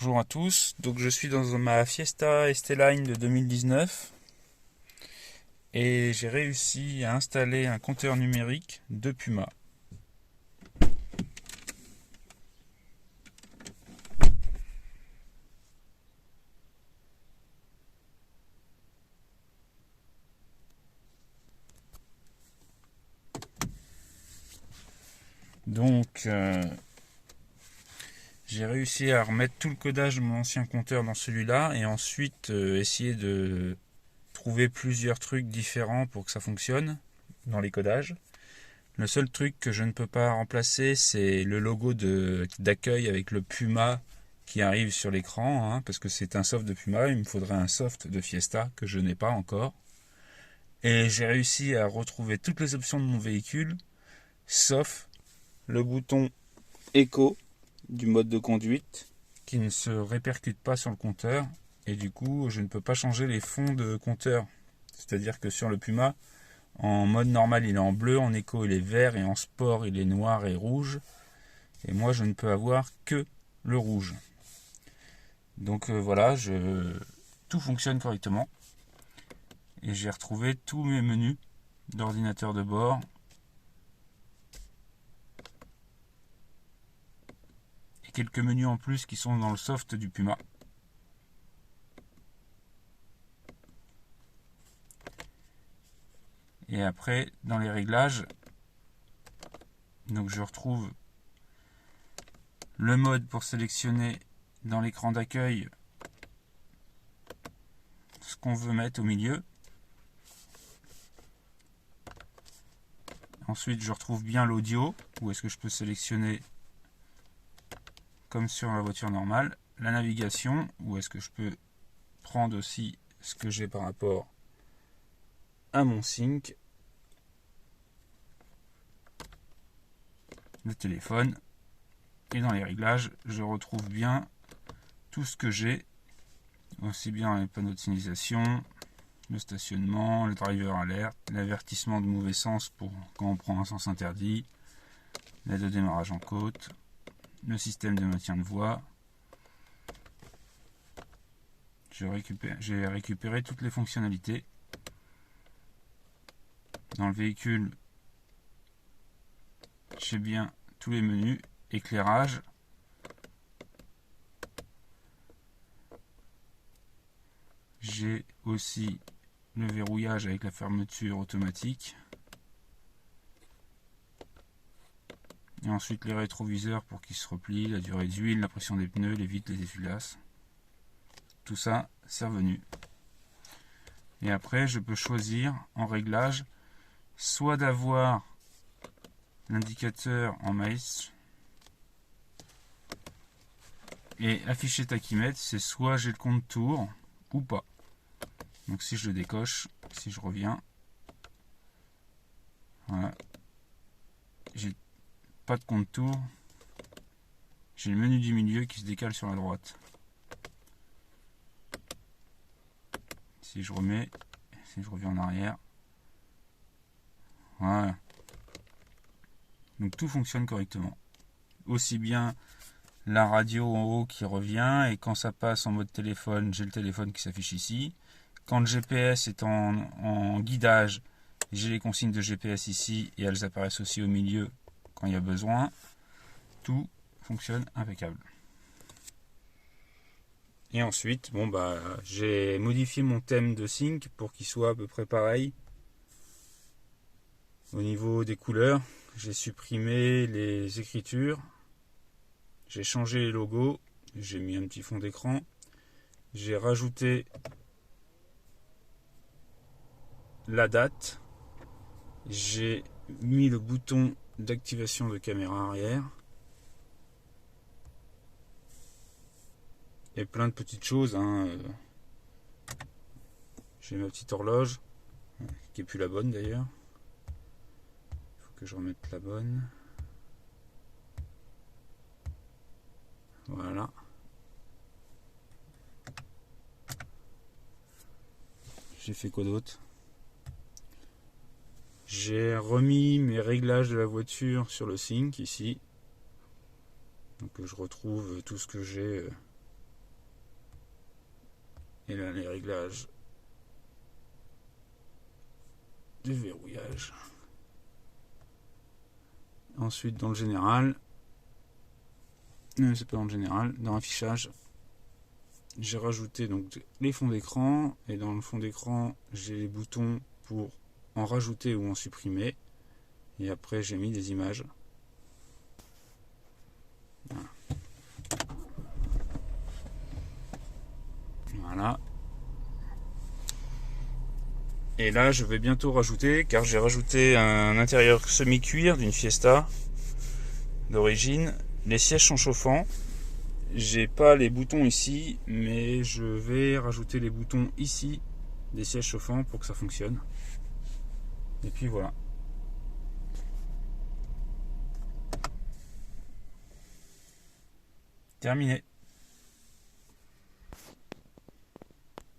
Bonjour à tous, donc je suis dans ma Fiesta ST-Line de 2019 et j'ai réussi à installer un compteur numérique de Puma. Donc j'ai réussi à remettre tout le codage de mon ancien compteur dans celui-là et ensuite essayer de trouver plusieurs trucs différents pour que ça fonctionne dans les codages. Le seul truc que je ne peux pas remplacer, c'est le logo d'accueil avec le Puma qui arrive sur l'écran, hein, parce que c'est un soft de Puma. Il me faudrait un soft de Fiesta que je n'ai pas encore. Et j'ai réussi à retrouver toutes les options de mon véhicule, sauf le bouton Echo du mode de conduite qui ne se répercute pas sur le compteur. Et du coup, je ne peux pas changer les fonds de compteur. C'est-à-dire que sur le Puma, en mode normal, il est en bleu, en éco, il est vert, et en sport, il est noir et rouge. Et moi, je ne peux avoir que le rouge. Donc voilà, tout fonctionne correctement. Et j'ai retrouvé tous mes menus d'ordinateur de bord. Et quelques menus en plus qui sont dans le soft du Puma. Et après, dans les réglages, donc je retrouve le mode pour sélectionner dans l'écran d'accueil ce qu'on veut mettre au milieu. Ensuite, je retrouve bien l'audio, où est-ce que je peux sélectionner comme sur la voiture normale. La navigation, où est-ce que je peux prendre aussi ce que j'ai par rapport à mon sync. Le téléphone. Et dans les réglages, je retrouve bien tout ce que j'ai, aussi bien les panneaux de signalisation, le stationnement, le driver alert, l'avertissement de mauvais sens pour quand on prend un sens interdit, l'aide au démarrage en côte, le système de maintien de voie. J'ai récupéré toutes les fonctionnalités. Dans le véhicule, j'ai bien tous les menus, éclairage, j'ai aussi le verrouillage avec la fermeture automatique, et ensuite les rétroviseurs pour qu'ils se replient, la durée d'huile, la pression des pneus, les vitres, les essuie-glaces. Tout ça, c'est revenu. Et après, je peux choisir en réglage soit d'avoir l'indicateur en maïs et afficher tachymètre, c'est soit j'ai le compte tour ou pas. Donc si je le décoche, si je reviens, voilà, j'ai pas de compte tour, j'ai le menu du milieu qui se décale sur la droite. Si je remets, si je reviens en arrière, voilà. Donc tout fonctionne correctement. Aussi bien la radio en haut qui revient, et quand ça passe en mode téléphone, j'ai le téléphone qui s'affiche ici. Quand le GPS est en guidage, j'ai les consignes de GPS ici, et elles apparaissent aussi au milieu quand il y a besoin. Tout fonctionne impeccable. Et ensuite, j'ai modifié mon thème de sync pour qu'il soit à peu près pareil. Au niveau des couleurs, j'ai supprimé les écritures, j'ai changé les logos, j'ai mis un petit fond d'écran, j'ai rajouté la date, j'ai mis le bouton d'activation de caméra arrière, et plein de petites choses, hein. J'ai ma petite horloge, qui est plus la bonne d'ailleurs. Il faut que je remette la bonne. Voilà. J'ai fait quoi d'autre? J'ai remis mes réglages de la voiture sur le sync ici. Donc je retrouve tout ce que j'ai Et là, les réglages du verrouillage. Ensuite, dans le général, c'est pas dans le général, dans l'affichage, j'ai rajouté donc les fonds d'écran, et dans le fond d'écran, j'ai les boutons pour en rajouter ou en supprimer, et après j'ai mis des images. Voilà. Voilà. Et là, je vais bientôt rajouter, car j'ai rajouté un intérieur semi-cuir d'une Fiesta d'origine. Les sièges sont chauffants. J'ai pas les boutons ici, mais je vais rajouter les boutons ici des sièges chauffants pour que ça fonctionne. Et puis voilà. Terminé.